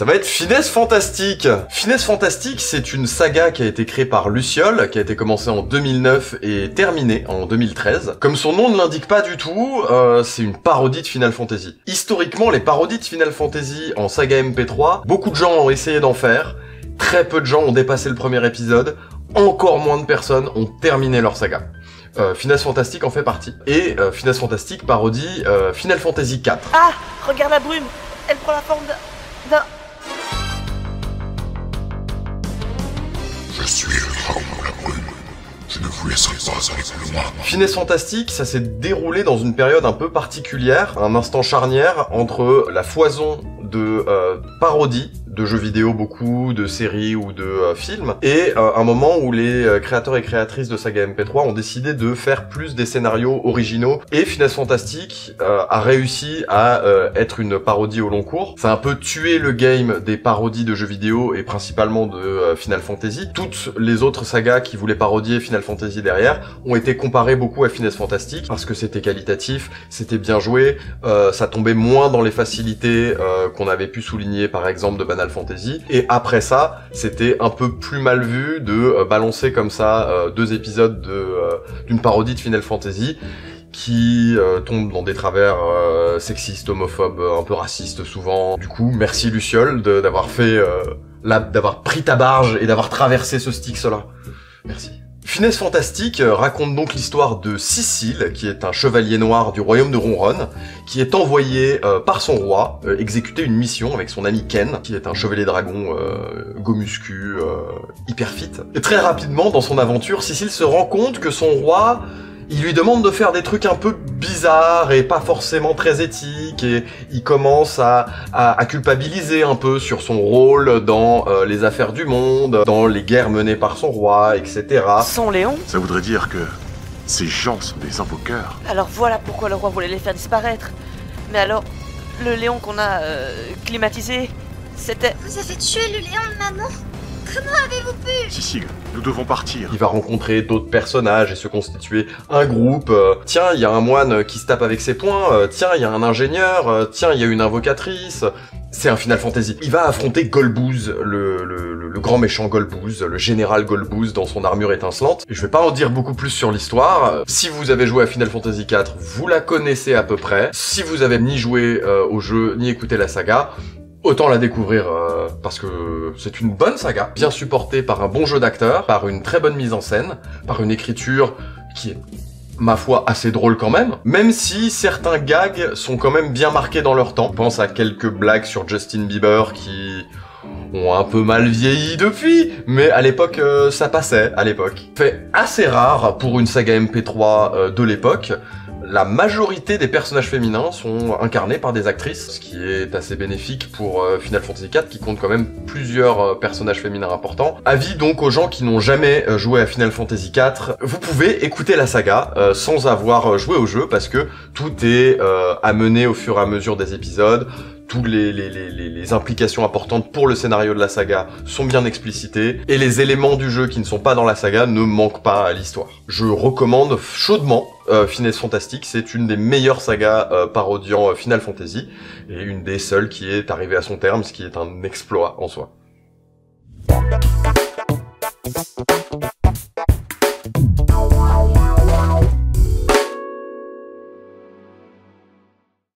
Ça va être Finesse Fantastique. Finesse Fantastique, c'est une saga qui a été créée par Luciole, qui a été commencée en 2009 et terminée en 2013. Comme son nom ne l'indique pas du tout, c'est une parodie de Final Fantasy. Historiquement, les parodies de Final Fantasy en saga MP3, beaucoup de gens ont essayé d'en faire, très peu de gens ont dépassé le premier épisode, encore moins de personnes ont terminé leur saga. Finesse Fantastique en fait partie. Et Finesse Fantastique parodie Final Fantasy IV. Ah, regarde la brume, elle prend la forme d'un... Je suis le rameau de la brume. Je ne vous laisserai pas avec le moi. Finesse Fantastique, ça s'est déroulé dans une période un peu particulière, un instant charnière entre la foison de parodies de jeux vidéo, beaucoup de séries ou de films, et un moment où les créateurs et créatrices de saga MP3 ont décidé de faire plus des scénarios originaux, et Finesse Fantastique a réussi à être une parodie au long cours. Ça a un peu tué le game des parodies de jeux vidéo, et principalement de Final Fantasy. Toutes les autres sagas qui voulaient parodier Final Fantasy derrière ont été comparées beaucoup à Finesse Fantastique, parce que c'était qualitatif, c'était bien joué, ça tombait moins dans les facilités qu'on avait pu souligner par exemple de Final Fantasy, et après ça c'était un peu plus mal vu de balancer comme ça 2 épisodes d'une parodie de Final Fantasy qui tombe dans des travers sexistes, homophobes, un peu racistes souvent. Du coup, merci Luciole d'avoir fait d'avoir pris ta barge et d'avoir traversé ce Styx-là. Merci. Finesse Fantastique raconte donc l'histoire de Cécile, qui est un chevalier noir du royaume de Ronron, qui est envoyé par son roi exécuter une mission avec son ami Ken, qui est un chevalier dragon go-muscu, hyper fit. Et très rapidement, dans son aventure, Cécile se rend compte que son roi, il lui demande de faire des trucs un peu bizarres et pas forcément très éthiques, et il commence à culpabiliser un peu sur son rôle dans les affaires du monde, dans les guerres menées par son roi, etc. Son Léon? Ça voudrait dire que ces gens sont des invoqueurs. Alors voilà pourquoi le roi voulait les faire disparaître. Mais alors, le Léon qu'on a climatisé, c'était... Vous avez tué le Léon de maman? Comment avez-vous pu? Cécile, nous devons partir. Il va rencontrer d'autres personnages et se constituer un groupe. Tiens, il y a un moine qui se tape avec ses poings. Tiens, il y a un ingénieur. Tiens, il y a une invocatrice. C'est un Final Fantasy. Il va affronter Golbooz, le grand méchant Golbooz, le général Golbooz dans son armure étincelante. Je vais pas en dire beaucoup plus sur l'histoire. Si vous avez joué à Final Fantasy IV, vous la connaissez à peu près. Si vous avez ni joué au jeu, ni écouté la saga, autant la découvrir parce que c'est une bonne saga, bien supportée par un bon jeu d'acteurs, par une très bonne mise en scène, par une écriture qui est, ma foi, assez drôle quand même si certains gags sont quand même bien marqués dans leur temps. Je pense à quelques blagues sur Justin Bieber qui ont un peu mal vieilli depuis, mais à l'époque, ça passait, à l'époque. Fait assez rare pour une saga MP3 de l'époque. La majorité des personnages féminins sont incarnés par des actrices, ce qui est assez bénéfique pour Final Fantasy IV, qui compte quand même plusieurs personnages féminins importants. Avis donc aux gens qui n'ont jamais joué à Final Fantasy IV, vous pouvez écouter la saga sans avoir joué au jeu, parce que tout est amené au fur et à mesure des épisodes. Toutes les implications importantes pour le scénario de la saga sont bien explicitées, et les éléments du jeu qui ne sont pas dans la saga ne manquent pas à l'histoire. Je recommande chaudement Finesse Fantastique, c'est une des meilleures sagas parodiant Final Fantasy, et une des seules qui est arrivée à son terme, ce qui est un exploit en soi.